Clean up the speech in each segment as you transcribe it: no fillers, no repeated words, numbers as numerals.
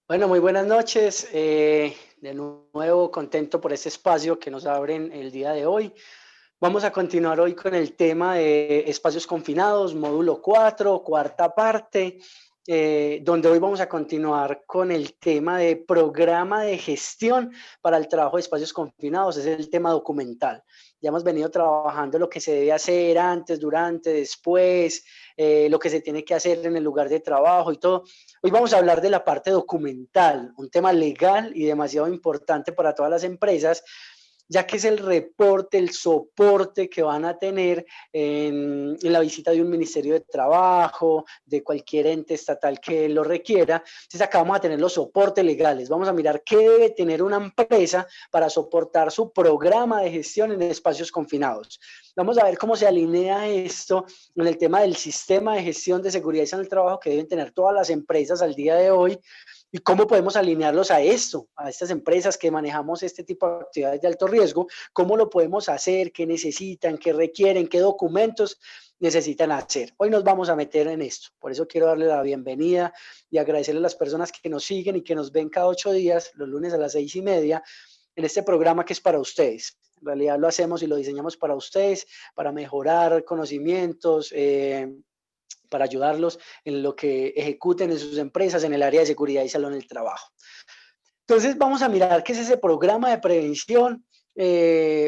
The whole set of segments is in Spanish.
Bueno, muy buenas noches. De nuevo, contento por este espacio que nos abren el día de hoy. Vamos a continuar hoy con el tema de espacios confinados, módulo 4, cuarta parte, donde hoy vamos a continuar con el tema de programa de gestión para el trabajo de espacios confinados. Es el tema documental. Ya hemos venido trabajando lo que se debe hacer antes, durante, después, lo que se tiene que hacer en el lugar de trabajo y todo. Hoy vamos a hablar de la parte documental, un tema legal y demasiado importante para todas las empresas, ya que es el reporte, el soporte que van a tener en la visita de un ministerio de trabajo, de cualquier ente estatal que lo requiera. Entonces acá vamos a tener los soportes legales. Vamos a mirar qué debe tener una empresa para soportar su programa de gestión en espacios confinados. Vamos a ver cómo se alinea esto en el tema del sistema de gestión de seguridad y salud en el trabajo que deben tener todas las empresas al día de hoy y cómo podemos alinearlos a esto, a estas empresas que manejamos este tipo de actividades de alto riesgo, cómo lo podemos hacer, qué necesitan, qué requieren, qué documentos necesitan hacer. Hoy nos vamos a meter en esto, por eso quiero darle la bienvenida y agradecerle a las personas que nos siguen y que nos ven cada 8 días, los lunes a las 6:30, en este programa que es para ustedes. En realidad lo hacemos y lo diseñamos para ustedes, para mejorar conocimientos, para ayudarlos en lo que ejecuten en sus empresas en el área de seguridad y salud en el trabajo. Entonces vamos a mirar qué es ese programa de prevención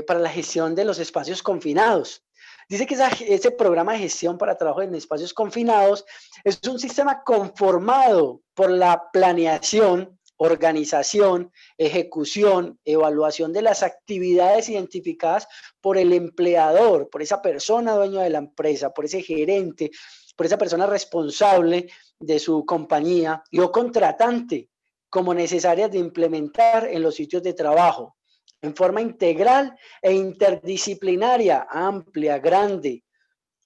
para la gestión de los espacios confinados. Dice que ese programa de gestión para trabajo en espacios confinados es un sistema conformado por la planeación, organización, ejecución, evaluación de las actividades identificadas por el empleador, por esa persona dueña de la empresa, por ese gerente, por esa persona responsable de su compañía y o contratante, como necesarias de implementar en los sitios de trabajo, en forma integral e interdisciplinaria, amplia, grande,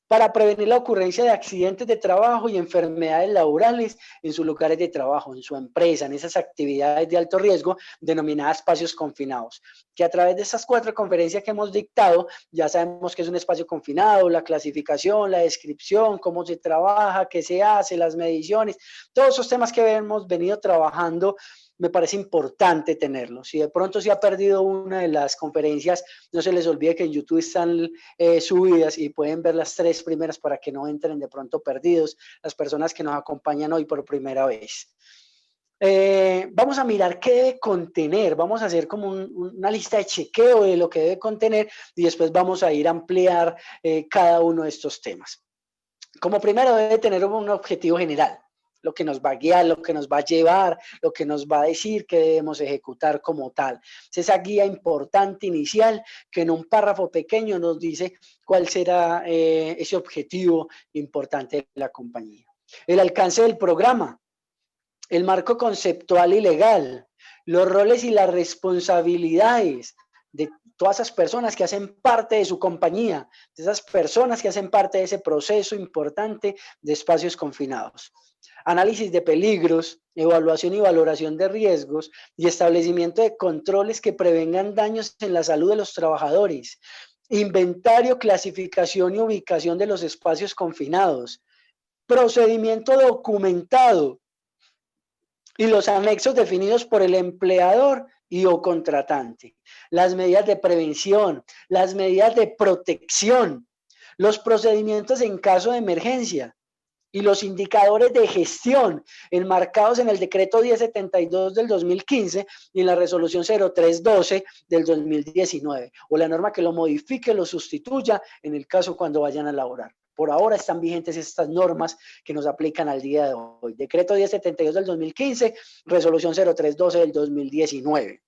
para prevenir la ocurrencia de accidentes de trabajo y enfermedades laborales en sus lugares de trabajo, en su empresa, en esas actividades de alto riesgo denominadas espacios confinados, que a través de estas 4 conferencias que hemos dictado ya sabemos que es un espacio confinado, la clasificación, la descripción, cómo se trabaja, qué se hace, las mediciones, todos esos temas que hemos venido trabajando. Me parece importante tenerlo. Si de pronto se ha perdido una de las conferencias, no se les olvide que en YouTube están subidas y pueden ver las 3 primeras para que no entren de pronto perdidos las personas que nos acompañan hoy por primera vez. Vamos a mirar qué debe contener, vamos a hacer como una lista de chequeo de lo que debe contener y después vamos a ir a ampliar cada uno de estos temas. Como primero debe tener un objetivo general, lo que nos va a guiar, lo que nos va a llevar, lo que nos va a decir que debemos ejecutar como tal. Es esa guía importante inicial que en un párrafo pequeño nos dice cuál será ese objetivo importante de la compañía. El alcance del programa, el marco conceptual y legal, los roles y las responsabilidades de todas esas personas que hacen parte de su compañía, de esas personas que hacen parte de ese proceso importante de espacios confinados. Análisis de peligros, evaluación y valoración de riesgos y establecimiento de controles que prevengan daños en la salud de los trabajadores. Inventario, clasificación y ubicación de los espacios confinados. Procedimiento documentado y los anexos definidos por el empleador y o contratante, las medidas de prevención, las medidas de protección, los procedimientos en caso de emergencia y los indicadores de gestión enmarcados en el decreto 1072 del 2015 y en la resolución 0312 del 2019, o la norma que lo modifique, lo sustituya en el caso cuando vayan a laborar. Por ahora están vigentes estas normas que nos aplican al día de hoy. Decreto 1072 del 2015, resolución 0312 del 2019.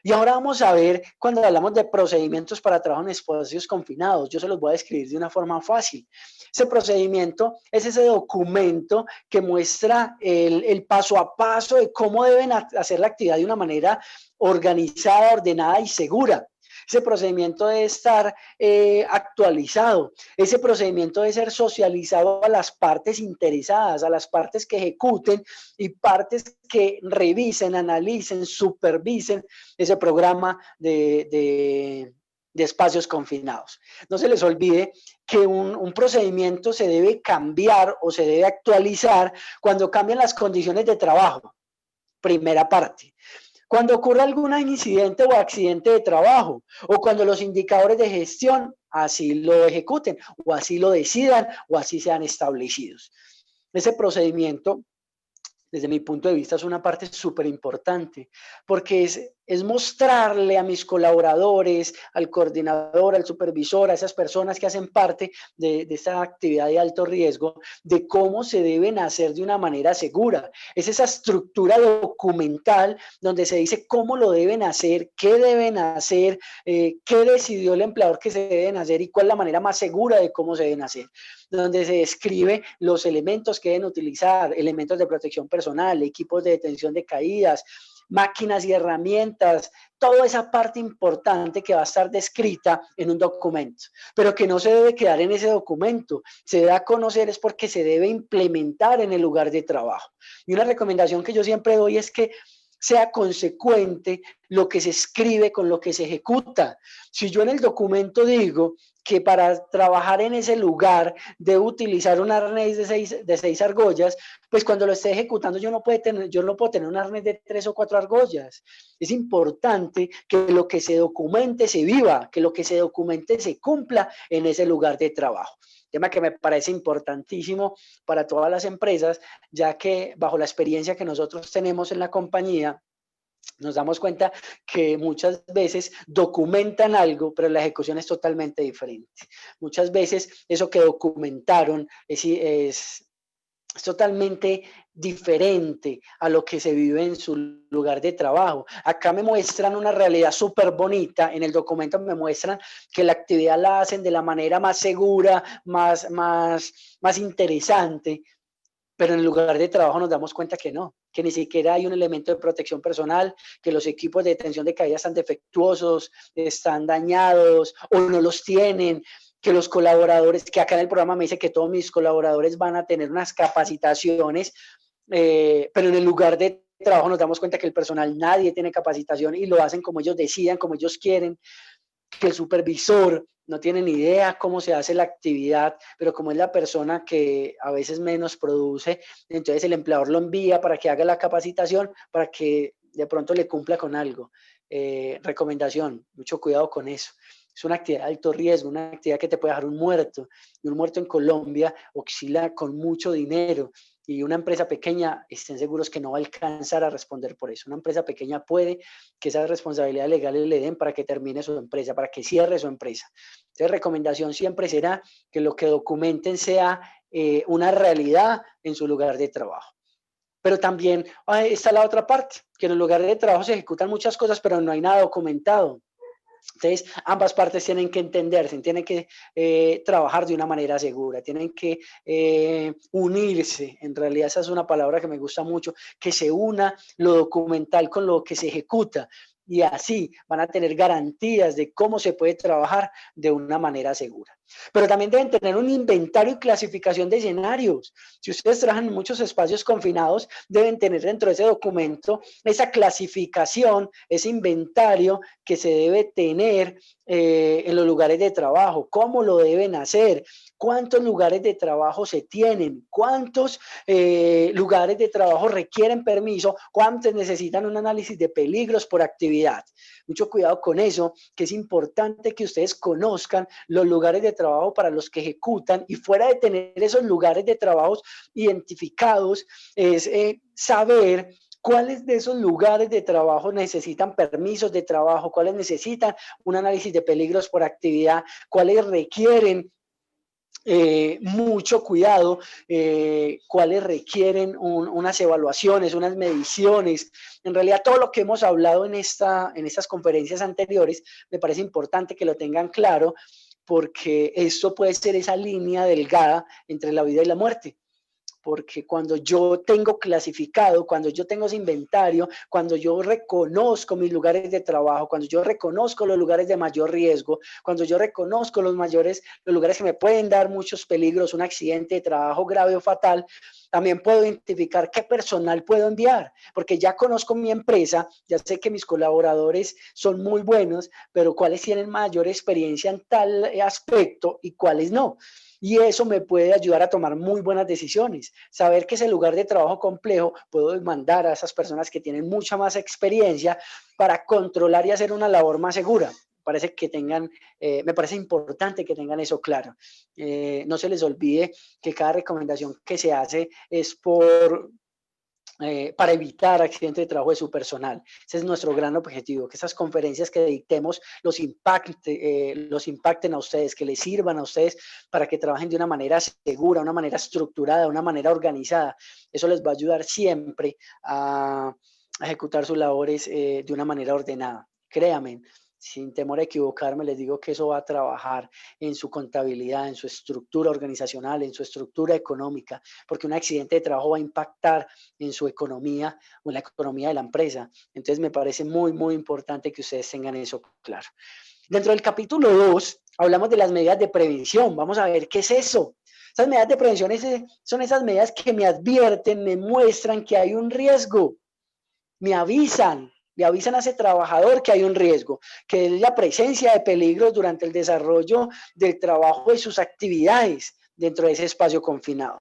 Y ahora vamos a ver, cuando hablamos de procedimientos para trabajo en espacios confinados, yo se los voy a describir de una forma fácil. Ese procedimiento es ese documento que muestra el paso a paso de cómo deben hacer la actividad de una manera organizada, ordenada y segura. Ese procedimiento debe estar actualizado. Ese procedimiento debe ser socializado a las partes interesadas, a las partes que ejecuten y partes que revisen, analicen, supervisen ese programa de espacios confinados. No se les olvide que un procedimiento se debe cambiar o se debe actualizar cuando cambian las condiciones de trabajo. Primera parte. Cuando ocurra algún incidente o accidente de trabajo, o cuando los indicadores de gestión así lo ejecuten, o así lo decidan, o así sean establecidos. Ese procedimiento, desde mi punto de vista, es una parte súper importante, porque es mostrarle a mis colaboradores, al coordinador, al supervisor, a esas personas que hacen parte de esta actividad de alto riesgo, de cómo se deben hacer de una manera segura. Es esa estructura documental donde se dice cómo lo deben hacer, qué qué decidió el empleador que se deben hacer y cuál es la manera más segura de cómo se deben hacer, donde se describe los elementos que deben utilizar, elementos de protección personal, equipos de detención de caídas, máquinas y herramientas, toda esa parte importante que va a estar descrita en un documento, pero que no se debe quedar en ese documento, se da a conocer es porque se debe implementar en el lugar de trabajo. Y una recomendación que yo siempre doy es que sea consecuente lo que se escribe con lo que se ejecuta. Si yo en el documento digo que para trabajar en ese lugar debo utilizar un arnés de seis argollas, pues cuando lo esté ejecutando yo no puedo tener un arnés de 3 o 4 argollas. Es importante que lo que se documente se viva, que lo que se documente se cumpla en ese lugar de trabajo. Tema que me parece importantísimo para todas las empresas, ya que bajo la experiencia que nosotros tenemos en la compañía, nos damos cuenta que muchas veces documentan algo, pero la ejecución es totalmente diferente. Muchas veces eso que documentaron es totalmente diferente a lo que se vive en su lugar de trabajo. Acá me muestran una realidad súper bonita, en el documento me muestran que la actividad la hacen de la manera más segura, más interesante, pero en el lugar de trabajo nos damos cuenta que no, que ni siquiera hay un elemento de protección personal, que los equipos de detención de caída están defectuosos, están dañados o no los tienen, que los colaboradores, que acá en el programa me dice que todos mis colaboradores van a tener unas capacitaciones, pero en el lugar de trabajo nos damos cuenta que el personal nadie tiene capacitación y lo hacen como ellos decidan, como ellos quieren, que el supervisor no tiene ni idea cómo se hace la actividad, pero como es la persona que a veces menos produce, entonces el empleador lo envía para que haga la capacitación, para que de pronto le cumpla con algo. Recomendación, mucho cuidado con eso. Es una actividad de alto riesgo, una actividad que te puede dejar un muerto. Y un muerto en Colombia oscila con mucho dinero. Y una empresa pequeña, estén seguros que no va a alcanzar a responder por eso. Una empresa pequeña puede que esas responsabilidades legales le den para que termine su empresa, para que cierre su empresa. Entonces, recomendación siempre será que lo que documenten sea una realidad en su lugar de trabajo. Pero también está la otra parte, que en el lugar de trabajo se ejecutan muchas cosas, pero no hay nada documentado. Entonces, ambas partes tienen que entenderse, tienen que trabajar de una manera segura, tienen que unirse. En realidad esa es una palabra que me gusta mucho, que se una lo documental con lo que se ejecuta. Y así van a tener garantías de cómo se puede trabajar de una manera segura. Pero también deben tener un inventario y clasificación de escenarios. Si ustedes trabajan en muchos espacios confinados, deben tener dentro de ese documento esa clasificación, ese inventario que se debe tener en los lugares de trabajo, cómo lo deben hacer, cuántos lugares de trabajo se tienen, cuántos lugares de trabajo requieren permiso, cuántos necesitan un análisis de peligros por actividad. Mucho cuidado con eso, que es importante que ustedes conozcan los lugares de trabajo para los que ejecutan, y fuera de tener esos lugares de trabajo identificados, es saber cuáles de esos lugares de trabajo necesitan permisos de trabajo, cuáles necesitan un análisis de peligros por actividad, cuáles requieren mucho cuidado, cuáles requieren unas evaluaciones, unas mediciones. En realidad, todo lo que hemos hablado en estas conferencias anteriores, me parece importante que lo tengan claro, porque esto puede ser esa línea delgada entre la vida y la muerte. Porque cuando yo tengo clasificado, cuando yo tengo ese inventario, cuando yo reconozco mis lugares de trabajo, cuando yo reconozco los lugares de mayor riesgo, cuando yo reconozco los lugares que me pueden dar muchos peligros, un accidente de trabajo grave o fatal, también puedo identificar qué personal puedo enviar, porque ya conozco mi empresa, ya sé que mis colaboradores son muy buenos, pero cuáles tienen mayor experiencia en tal aspecto y cuáles no. Y eso me puede ayudar a tomar muy buenas decisiones. Saber que ese lugar de trabajo complejo, puedo mandar a esas personas que tienen mucha más experiencia para controlar y hacer una labor más segura. Parece que tengan, me parece importante que tengan eso claro. No se les olvide que cada recomendación que se hace es para evitar accidentes de trabajo de su personal. Ese es nuestro gran objetivo, que esas conferencias que dictemos los impacten a ustedes, que les sirvan a ustedes para que trabajen de una manera segura, una manera estructurada, una manera organizada. Eso les va a ayudar siempre a ejecutar sus labores de una manera ordenada. Créanme, sin temor a equivocarme, les digo que eso va a trabajar en su contabilidad, en su estructura organizacional, en su estructura económica, porque un accidente de trabajo va a impactar en su economía o en la economía de la empresa. Entonces me parece muy, muy importante que ustedes tengan eso claro. Dentro del capítulo 2 hablamos de las medidas de prevención. Vamos a ver qué es eso. Esas medidas de prevención son esas medidas que me advierten, me muestran que hay un riesgo, me avisan a ese trabajador que hay un riesgo, que es la presencia de peligros durante el desarrollo del trabajo de sus actividades dentro de ese espacio confinado.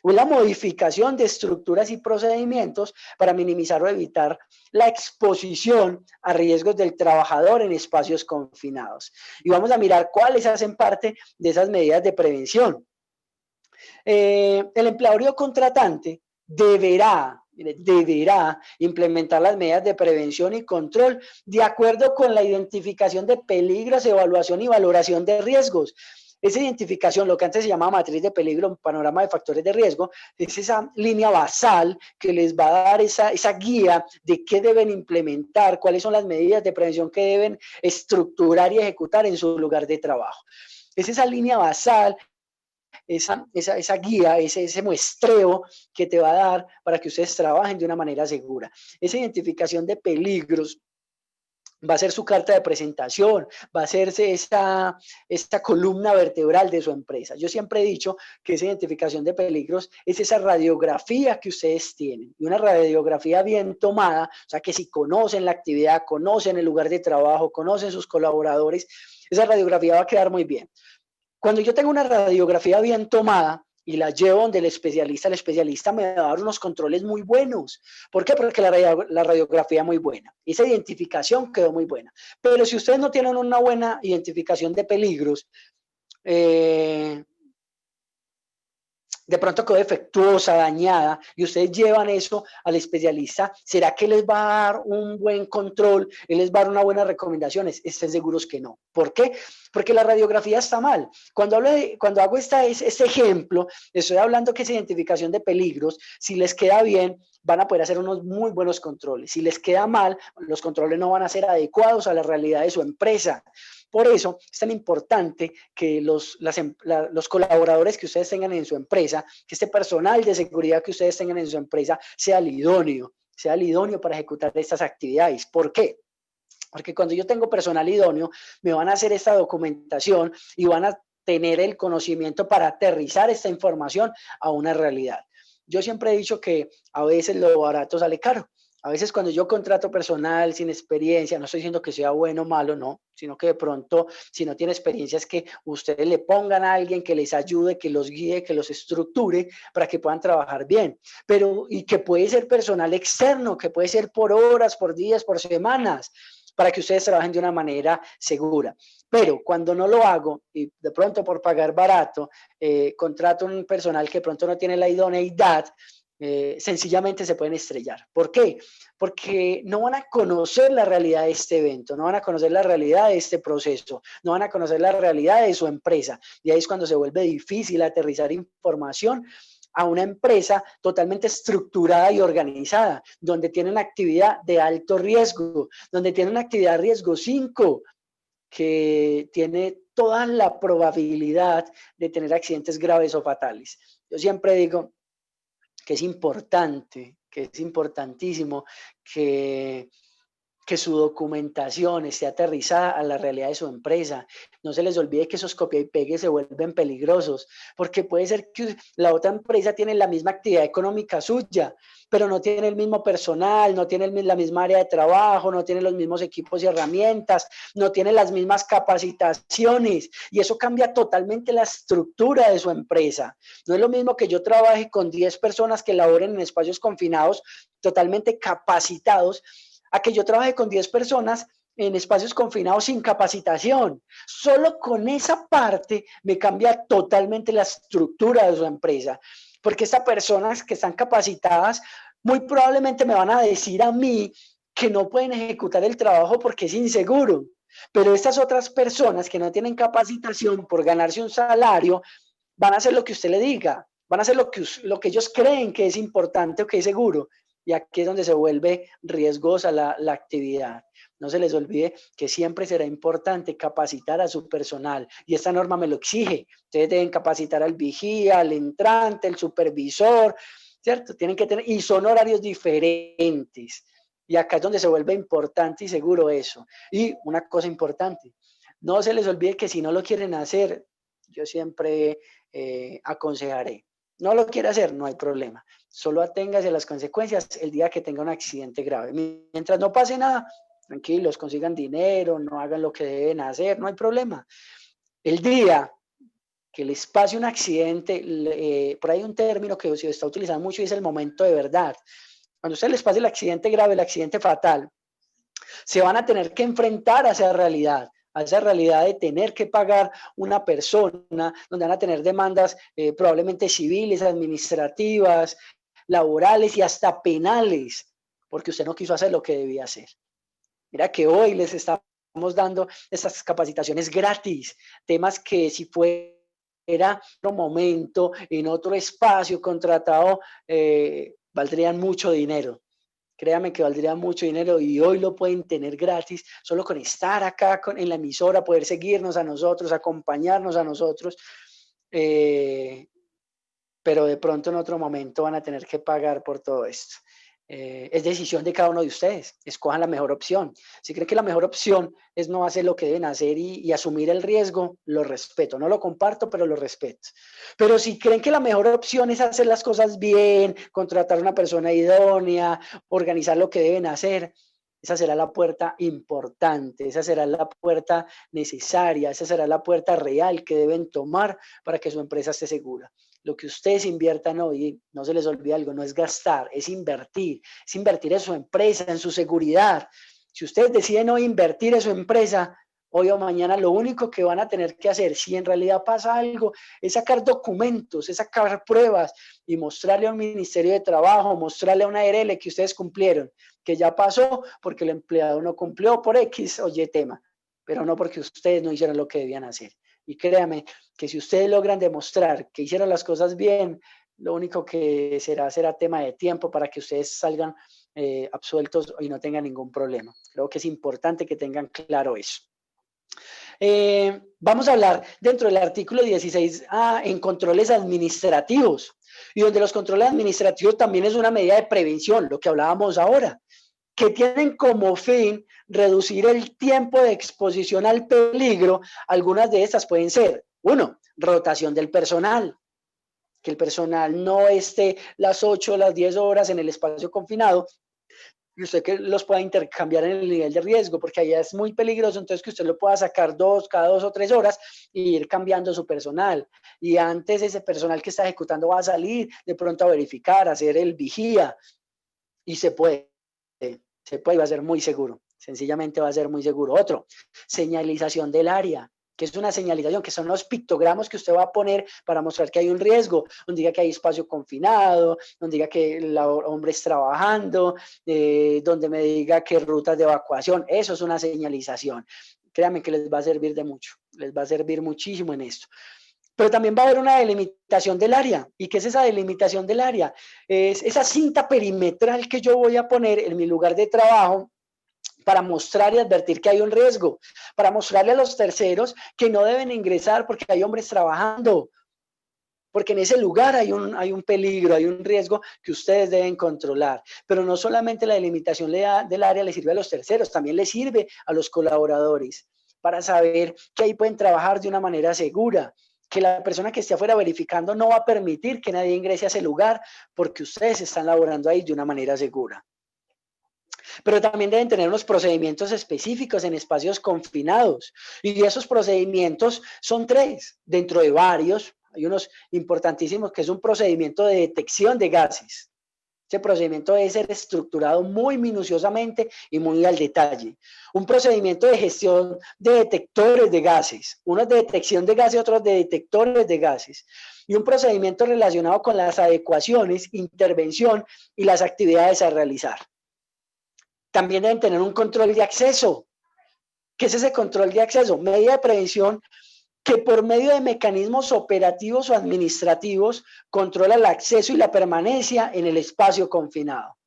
O la modificación de estructuras y procedimientos para minimizar o evitar la exposición a riesgos del trabajador en espacios confinados. Y vamos a mirar cuáles hacen parte de esas medidas de prevención. El empleador o contratante deberá implementar las medidas de prevención y control de acuerdo con la identificación de peligros, evaluación y valoración de riesgos. Esa identificación, lo que antes se llamaba matriz de peligro, un panorama de factores de riesgo, es esa línea basal que les va a dar esa guía de qué deben implementar, cuáles son las medidas de prevención que deben estructurar y ejecutar en su lugar de trabajo. Es esa línea basal, esa guía, ese muestreo que te va a dar para que ustedes trabajen de una manera segura. Esa identificación de peligros va a ser su carta de presentación, va a hacerse esta columna vertebral de su empresa. Yo siempre he dicho que esa identificación de peligros es esa radiografía que ustedes tienen, y una radiografía bien tomada, o sea que si conocen la actividad, conocen el lugar de trabajo, conocen sus colaboradores, esa radiografía va a quedar muy bien. Cuando yo tengo una radiografía bien tomada y la llevo donde el especialista me va a dar unos controles muy buenos. ¿Por qué? Porque la radiografía es muy buena. Esa identificación quedó muy buena. Pero si ustedes no tienen una buena identificación de peligros, de pronto quedó defectuosa, dañada, y ustedes llevan eso al especialista, ¿será que les va a dar un buen control? ¿Él les va a dar una buena recomendación? Estén seguros que no. ¿Por qué? Porque la radiografía está mal. Cuando hago este ejemplo, estoy hablando que esa identificación de peligros, si les queda bien, van a poder hacer unos muy buenos controles. Si les queda mal, los controles no van a ser adecuados a la realidad de su empresa. Por eso es tan importante que los colaboradores que ustedes tengan en su empresa, que este personal de seguridad que ustedes tengan en su empresa sea el idóneo para ejecutar estas actividades. ¿Por qué? Porque cuando yo tengo personal idóneo, me van a hacer esta documentación y van a tener el conocimiento para aterrizar esta información a una realidad. Yo siempre he dicho que a veces lo barato sale caro. A veces cuando yo contrato personal sin experiencia, no estoy diciendo que sea bueno o malo, no, sino que de pronto, si no tiene experiencia, es que ustedes le pongan a alguien que les ayude, que los guíe, que los estructure para que puedan trabajar bien. Pero, y que puede ser personal externo, que puede ser por horas, por días, por semanas, para que ustedes trabajen de una manera segura. Pero cuando no lo hago y de pronto por pagar barato, contrato un personal que de pronto no tiene la idoneidad, sencillamente se pueden estrellar. ¿Por qué? Porque no van a conocer la realidad de este evento, no van a conocer la realidad de este proceso, no van a conocer la realidad de su empresa. Y ahí es cuando se vuelve difícil aterrizar información a una empresa totalmente estructurada y organizada, donde tienen actividad de alto riesgo, donde tienen actividad de riesgo 5, que tiene toda la probabilidad de tener accidentes graves o fatales. Yo siempre digo que es importante, que es importantísimo que que su documentación esté aterrizada a la realidad de su empresa. No se les olvide que esos copia y pegue se vuelven peligrosos, porque puede ser que la otra empresa tiene la misma actividad económica suya, pero no tiene el mismo personal, no tiene la misma área de trabajo, no tiene los mismos equipos y herramientas, no tiene las mismas capacitaciones, y eso cambia totalmente la estructura de su empresa. No es lo mismo que yo trabaje con 10 personas que laboren en espacios confinados totalmente capacitados, a que yo trabaje con 10 personas en espacios confinados sin capacitación. Solo con esa parte me cambia totalmente la estructura de su empresa, porque estas personas que están capacitadas muy probablemente me van a decir a mí que no pueden ejecutar el trabajo porque es inseguro. Pero estas otras personas que no tienen capacitación por ganarse un salario van a hacer lo que usted le diga, van a hacer lo que ellos creen que es importante o que es seguro. Y aquí es donde se vuelve riesgosa la actividad. No se les olvide que siempre será importante capacitar a su personal, y esta norma me lo exige. Ustedes deben capacitar al vigía, al entrante, el supervisor, ¿cierto? Tienen que tener, y son horarios diferentes. Y acá es donde se vuelve importante y seguro eso. Y una cosa importante, no se les olvide que si no lo quieren hacer, yo siempre aconsejaré. No lo quiere hacer, no hay problema. Solo aténgase a las consecuencias el día que tenga un accidente grave. Mientras no pase nada, tranquilos, consigan dinero, no hagan lo que deben hacer, no hay problema. El día que les pase un accidente, por ahí un término que se está utilizando mucho y es el momento de verdad. Cuando a ustedes les pase el accidente grave, el accidente fatal, se van a tener que enfrentar a esa realidad de tener que pagar una persona, donde van a tener demandas probablemente civiles, administrativas, laborales y hasta penales, porque usted no quiso hacer lo que debía hacer. Mira que hoy les estamos dando estas capacitaciones gratis, temas que si fuera otro momento, en otro espacio contratado, valdrían mucho dinero. Créame que valdría mucho dinero y hoy lo pueden tener gratis, solo con estar acá en la emisora, poder seguirnos a nosotros, acompañarnos a nosotros, pero de pronto en otro momento van a tener que pagar por todo esto. Es decisión de cada uno de ustedes, escojan la mejor opción. Si creen que la mejor opción es no hacer lo que deben hacer y asumir el riesgo, lo respeto, no lo comparto, pero lo respeto. Pero si creen que la mejor opción es hacer las cosas bien, contratar a una persona idónea, organizar lo que deben hacer, esa será la puerta importante, esa será la puerta necesaria, esa será la puerta real que deben tomar para que su empresa esté segura. Lo que ustedes inviertan hoy, no se les olvide algo, no es gastar, es invertir en su empresa, en su seguridad. Si ustedes deciden hoy invertir en su empresa, hoy o mañana lo único que van a tener que hacer, si en realidad pasa algo, es sacar documentos, es sacar pruebas y mostrarle a un Ministerio de Trabajo, mostrarle a una ARL que ustedes cumplieron, que ya pasó porque el empleado no cumplió por X o Y tema, pero no porque ustedes no hicieron lo que debían hacer. Y créame que si ustedes logran demostrar que hicieron las cosas bien, lo único que será tema de tiempo para que ustedes salgan absueltos y no tengan ningún problema. Creo que es importante que tengan claro eso. Vamos a hablar dentro del artículo 16 en controles administrativos, y donde los controles administrativos también es una medida de prevención, lo que hablábamos ahora, que tienen como fin reducir el tiempo de exposición al peligro. Algunas de estas pueden ser, 1, rotación del personal, que el personal no esté las 8 o las 10 horas en el espacio confinado, y usted que los pueda intercambiar en el nivel de riesgo, porque allá es muy peligroso, entonces que usted lo pueda sacar cada 2 o 3 horas y ir cambiando su personal. Y antes ese personal que está ejecutando va a salir de pronto a verificar, a hacer el vigía, y se puede y va a ser muy seguro, sencillamente va a ser muy seguro. Otro, señalización del área. ¿Qué es una señalización? Que son los pictogramas que usted va a poner para mostrar que hay un riesgo, donde diga que hay espacio confinado, donde diga que el hombre es trabajando, donde me diga que rutas de evacuación. Eso es una señalización. Créanme que les va a servir de mucho, les va a servir muchísimo en esto. Pero también va a haber una delimitación del área. ¿Y qué es esa delimitación del área? Es esa cinta perimetral que yo voy a poner en mi lugar de trabajo para mostrar y advertir que hay un riesgo, para mostrarle a los terceros que no deben ingresar porque hay hombres trabajando. porque en ese lugar hay un peligro, hay un riesgo que ustedes deben controlar. Pero no solamente la delimitación del área le sirve a los terceros, también le sirve a los colaboradores para saber que ahí pueden trabajar de una manera segura, que la persona que esté afuera verificando no va a permitir que nadie ingrese a ese lugar porque ustedes están laborando ahí de una manera segura. Pero también deben tener unos procedimientos específicos en espacios confinados. Y esos procedimientos son 3, dentro de varios. Hay unos importantísimos que es un procedimiento de detección de gases. Ese procedimiento debe ser estructurado muy minuciosamente y muy al detalle. Un procedimiento de gestión de detectores de gases. Unos de detección de gases, otros de detectores de gases. Y un procedimiento relacionado con las adecuaciones, intervención y las actividades a realizar. También deben tener un control de acceso. ¿Qué es ese control de acceso? Medida de prevención que por medio de mecanismos operativos o administrativos controla el acceso y la permanencia en el espacio confinado.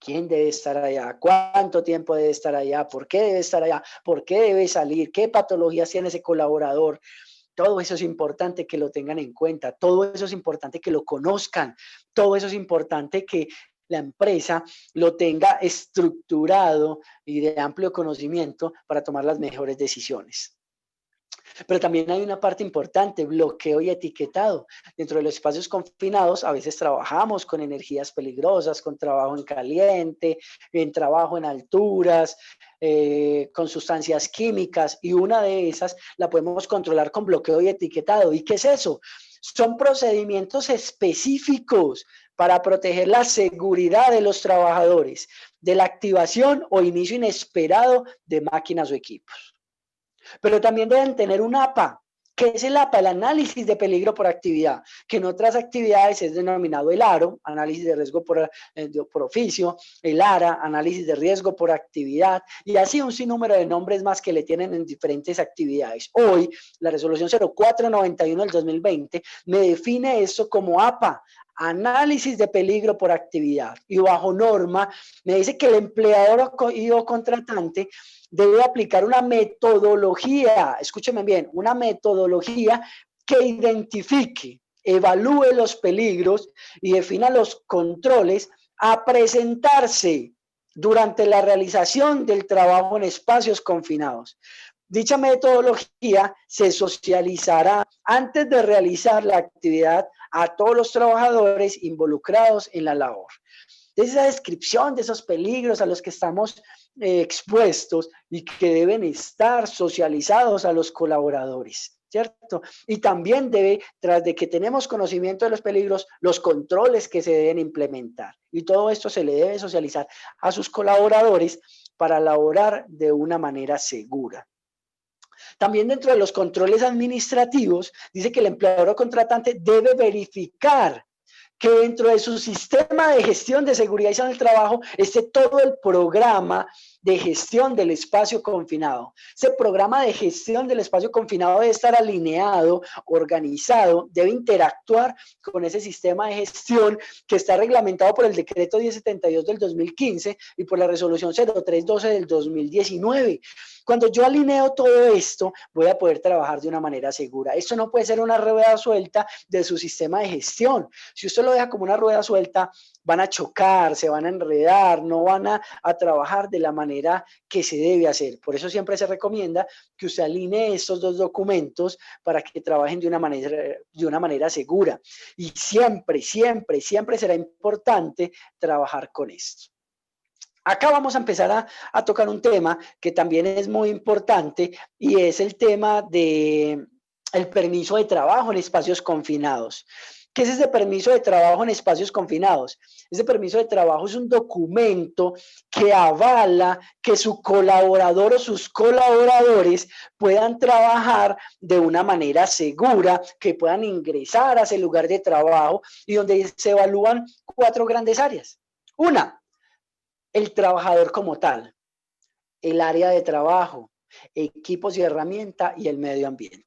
¿Quién debe estar allá? ¿Cuánto tiempo debe estar allá? ¿Por qué debe estar allá? ¿Por qué debe salir? ¿Qué patologías tiene ese colaborador? Todo eso es importante que lo tengan en cuenta, todo eso es importante que lo conozcan, todo eso es importante que la empresa lo tenga estructurado y de amplio conocimiento para tomar las mejores decisiones. Pero también hay una parte importante, bloqueo y etiquetado. Dentro de los espacios confinados, a veces trabajamos con energías peligrosas, con trabajo en caliente, en trabajo en alturas, con sustancias químicas, y una de esas la podemos controlar con bloqueo y etiquetado. ¿Y qué es eso? Son procedimientos específicos para proteger la seguridad de los trabajadores, de la activación o inicio inesperado de máquinas o equipos. Pero también deben tener un APA. ¿Qué es el APA? El análisis de peligro por actividad, que en otras actividades es denominado el ARO, análisis de riesgo por oficio, el ARA, análisis de riesgo por actividad, y así un sinnúmero de nombres más que le tienen en diferentes actividades. Hoy, la resolución 0491 del 2020 me define esto como APA, análisis de peligro por actividad, y bajo norma me dice que el empleador o contratante debe aplicar una metodología, escúchenme bien, una metodología que identifique, evalúe los peligros y defina los controles a presentarse durante la realización del trabajo en espacios confinados. Dicha metodología se socializará antes de realizar la actividad a todos los trabajadores involucrados en la labor. De esa descripción de esos peligros a los que estamos expuestos y que deben estar socializados a los colaboradores, ¿cierto? Y también debe, tras de que tenemos conocimiento de los peligros, los controles que se deben implementar. Y todo esto se le debe socializar a sus colaboradores para laborar de una manera segura. También dentro de los controles administrativos, dice que el empleador o contratante debe verificar que dentro de su sistema de gestión de seguridad y salud del trabajo esté todo el programa de gestión del espacio confinado. Ese programa de gestión del espacio confinado debe estar alineado, organizado, debe interactuar con ese sistema de gestión que está reglamentado por el decreto 1072 del 2015 y por la resolución 0312 del 2019. Cuando yo alineo todo esto, voy a poder trabajar de una manera segura. Esto no puede ser una rueda suelta de su sistema de gestión. Si usted lo deja como una rueda suelta, van a chocar, se van a enredar, no van a trabajar de la manera que se debe hacer. Por eso siempre se recomienda que usted alinee estos dos documentos para que trabajen de una manera segura. Y siempre, siempre, siempre será importante trabajar con esto. Acá vamos a empezar a tocar un tema que también es muy importante y es el tema del permiso de trabajo en espacios confinados. ¿Qué es ese permiso de trabajo en espacios confinados? Ese permiso de trabajo es un documento que avala que su colaborador o sus colaboradores puedan trabajar de una manera segura, que puedan ingresar a ese lugar de trabajo y donde se evalúan 4 grandes áreas. Una, el trabajador como tal, el área de trabajo, equipos y herramientas y el medio ambiente.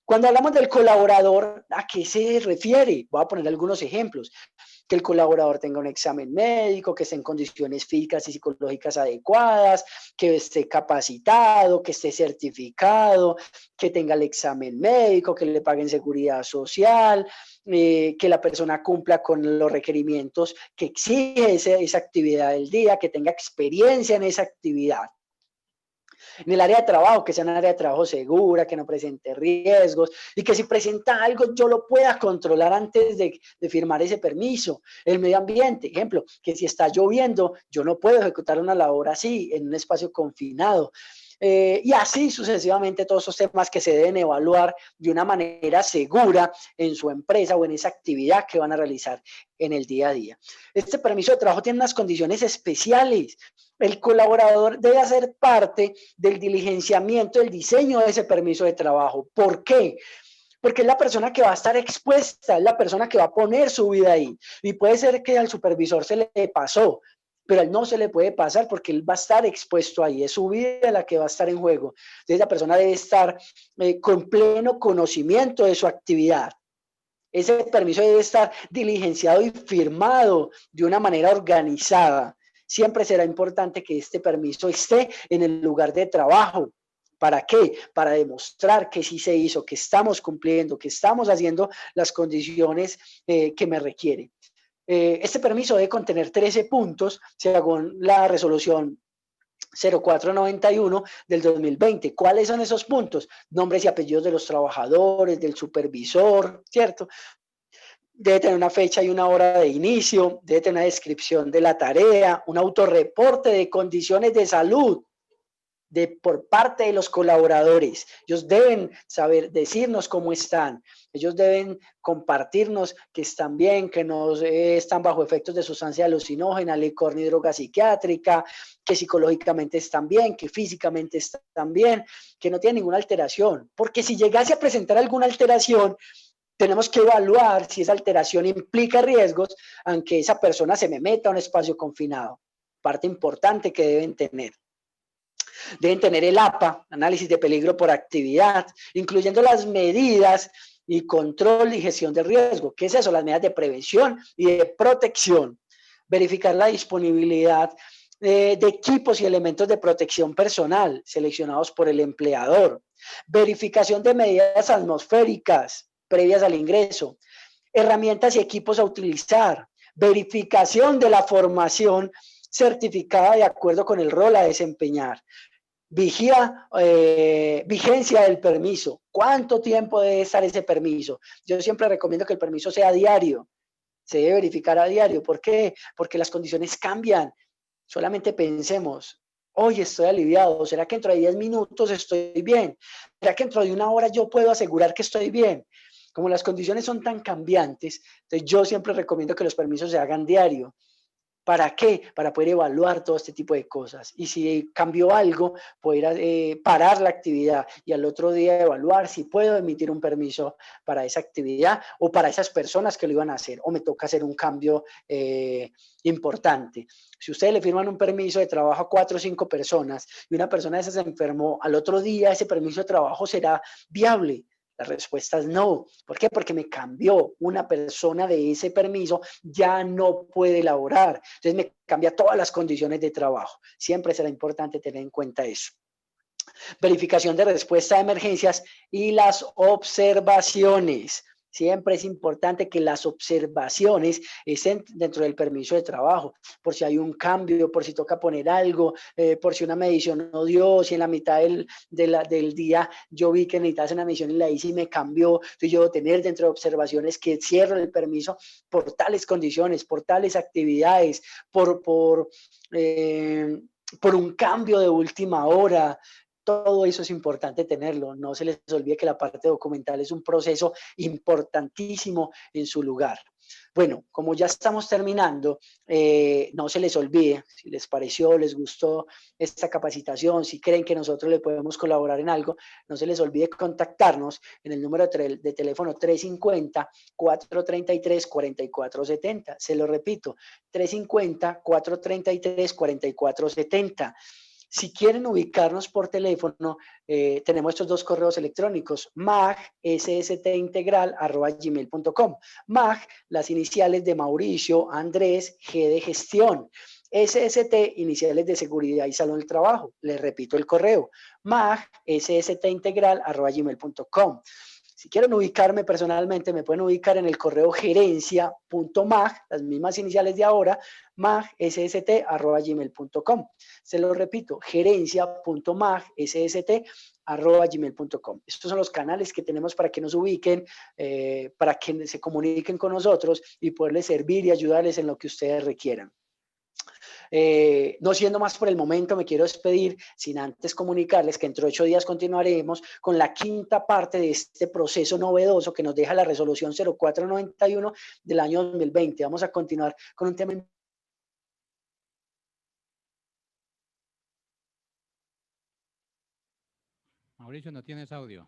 Cuando hablamos del colaborador, ¿a qué se refiere? Voy a poner algunos ejemplos. que el colaborador tenga un examen médico, que esté en condiciones físicas y psicológicas adecuadas, que esté capacitado, que esté certificado, que tenga el examen médico, que le paguen seguridad social, que la persona cumpla con los requerimientos que exige esa actividad del día, que tenga experiencia en esa actividad. En el área de trabajo, que sea un área de trabajo segura, que no presente riesgos y que si presenta algo yo lo pueda controlar antes de firmar ese permiso. El medio ambiente, ejemplo, que si está lloviendo yo no puedo ejecutar una labor así en un espacio confinado. Y así sucesivamente todos esos temas que se deben evaluar de una manera segura en su empresa o en esa actividad que van a realizar en el día a día. Este permiso de trabajo tiene unas condiciones especiales. El colaborador debe hacer parte del diligenciamiento, del diseño de ese permiso de trabajo. ¿Por qué? Porque es la persona que va a estar expuesta, es la persona que va a poner su vida ahí. Y puede ser que al supervisor se le pasó, pero a él no se le puede pasar porque él va a estar expuesto ahí, es su vida la que va a estar en juego. Entonces la persona debe estar con pleno conocimiento de su actividad. Ese permiso debe estar diligenciado y firmado de una manera organizada. Siempre será importante que este permiso esté en el lugar de trabajo. ¿Para qué? Para demostrar que sí se hizo, que estamos cumpliendo, que estamos haciendo las condiciones que me requiere. Este permiso debe contener 13 puntos, según la resolución 0491 del 2020. ¿Cuáles son esos puntos? Nombres y apellidos de los trabajadores, del supervisor, ¿cierto? Debe tener una fecha y una hora de inicio, debe tener una descripción de la tarea, un autorreporte de condiciones de salud por parte de los colaboradores. Ellos deben saber decirnos cómo están, ellos deben compartirnos que están bien, que no están bajo efectos de sustancia alucinógena, licor ni droga psiquiátrica, que psicológicamente están bien, que físicamente están bien, que no tienen ninguna alteración. Porque si llegase a presentar alguna alteración, tenemos que evaluar si esa alteración implica riesgos, aunque esa persona se me meta a un espacio confinado. Parte importante que deben tener. Deben tener el APA, análisis de peligro por actividad, incluyendo las medidas y control y gestión de riesgo. ¿Qué es eso? Las medidas de prevención y de protección. Verificar la disponibilidad de equipos y elementos de protección personal seleccionados por el empleador. Verificación de medidas atmosféricas previas al ingreso. Herramientas y equipos a utilizar. Verificación de la formación certificada de acuerdo con el rol a desempeñar. Vigencia del permiso. ¿Cuánto tiempo debe estar ese permiso? Yo siempre recomiendo que el permiso sea diario. Se debe verificar a diario. ¿Por qué? Porque las condiciones cambian. Solamente pensemos, hoy estoy aliviado. ¿Será que dentro de 10 minutos estoy bien? ¿Será que dentro de una hora yo puedo asegurar que estoy bien? Como las condiciones son tan cambiantes, entonces yo siempre recomiendo que los permisos se hagan diario. ¿Para qué? Para poder evaluar todo este tipo de cosas. Y si cambió algo, poder parar la actividad y al otro día evaluar si puedo emitir un permiso para esa actividad o para esas personas que lo iban a hacer, o me toca hacer un cambio importante. Si ustedes le firman un permiso de trabajo a 4 o 5 personas y una persona de esas se enfermó, al otro día ese permiso de trabajo será viable. La respuesta es no. ¿Por qué? Porque me cambió. Una persona de ese permiso ya no puede laborar. Entonces me cambia todas las condiciones de trabajo. Siempre será importante tener en cuenta eso. Verificación de respuesta a emergencias y las observaciones. Siempre es importante que las observaciones estén dentro del permiso de trabajo, por si hay un cambio, por si toca poner algo, por si una medición no dio, si en la mitad del día yo vi que necesitaba una medición y la hice y me cambió. Entonces yo debo tener dentro de observaciones que cierro el permiso por tales condiciones, por tales actividades, por un cambio de última hora. Todo eso es importante tenerlo. No se les olvide que la parte documental es un proceso importantísimo en su lugar. Bueno, como ya estamos terminando, no se les olvide, si les pareció, les gustó esta capacitación, si creen que nosotros le podemos colaborar en algo, no se les olvide contactarnos en el número de teléfono 350-433-4470. Se lo repito, 350-433-4470. Si quieren ubicarnos por teléfono, tenemos estos dos correos electrónicos, mag.sstintegral@gmail.com. Mag, las iniciales de Mauricio, Andrés, G de gestión. SST, iniciales de seguridad y salud del trabajo. Les repito el correo, mag.sstintegral@gmail.com. Si quieren ubicarme personalmente, me pueden ubicar en el correo gerencia.mag, las mismas iniciales de ahora, magsst@gmail.com. Se lo repito, gerencia.magsst@gmail.com. Estos son los canales que tenemos para que nos ubiquen, para que se comuniquen con nosotros y poderles servir y ayudarles en lo que ustedes requieran. No siendo más por el momento, me quiero despedir sin antes comunicarles que dentro de 8 días continuaremos con la quinta parte de este proceso novedoso que nos deja la resolución 0491 del año 2020. Vamos a continuar con un tema. Mauricio, no tienes audio.